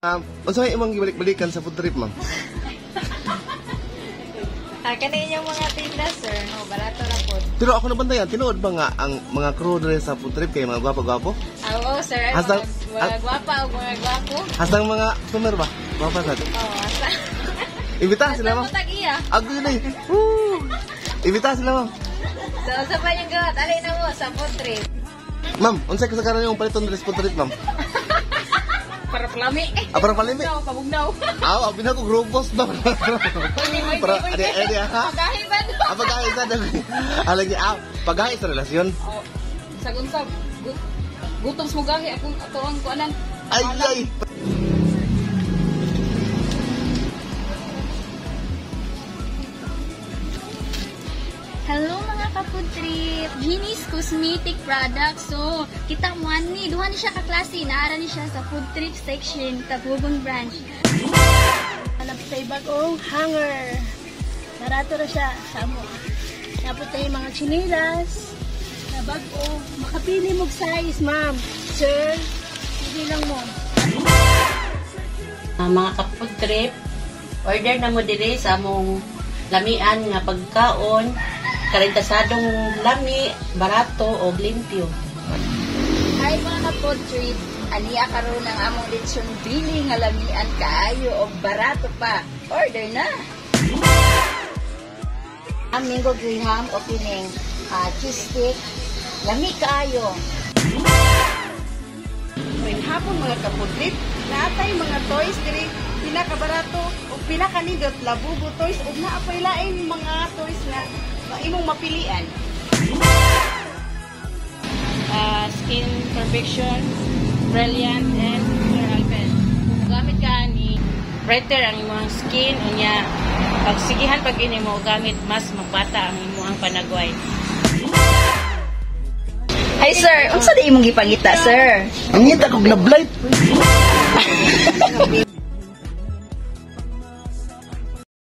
Unsa may imong gibalik-balikan sa food trip, ma'am? Kaninyong mga tinda, sir. No, barato na po. Pero ako nabantayan, tinuod ba nga ang mga crew dre sa food trip kay mga gwapo-gwapo? Oo, sir. Ay, Hasang- mga gwapa o mga gwapo. Hasang mga customer ba? Gwapa sad. Oo, asa. Imbita sila, ma'am. Asa mo tag-iya. Ako yun eh. Woo! Imbita sila, ma'am. So, sa pa yung gawat, alay na mo sa food trip. Ma'am, unsay kasagaran yung paliton dre sa food trip, ma'am? Para palami. Para palimi. Pabugnaw, pabugnaw. Abi na ko grupos ba? Para ade ha. Pagahi ba no? Pagkain sa dali. Alagi pagkain sa relasyon. Oh, sagun-sab. Gutom mo gahi akong atuang kuanan. Ay. Hello mga ka-food trip! Ginis Cosmetic Products. So, kita mo ni, duha ni siya ka-klase. Naara ni siya sa food trip section, Tabugon branch. Hanap sa bagong hanger. Narato na siya sa amo. Tapos tayo mga chinilas. Na bago. Makapili mo size, ma'am. Sir, hindi lang mo. Mga ka-food trip, order na mo dire sa among lamian nga pagkaon, karentasadong lami, barato o limpyo. Hi mga food trip. Aniya karon ang among lechon bili nga lamian kaayo o barato pa. Order na. Ang mango graham opening cheese stick lami kaayo. Ngayong hapon mga kapudlit, naatay mga toys diri pinakabarato o pinakanindot labubo toys ug naapay laing mga toys na imong mapilian. Skin Perfection, Brilliant, and Clear Alpen. Kung gamit ka ni brighter ang imong skin, unya pagsigihan pag ini mo gamit mas magbata ang imong panagway. Hi sir, unsa di imong gipangita sir? Ang ngita kog na blight.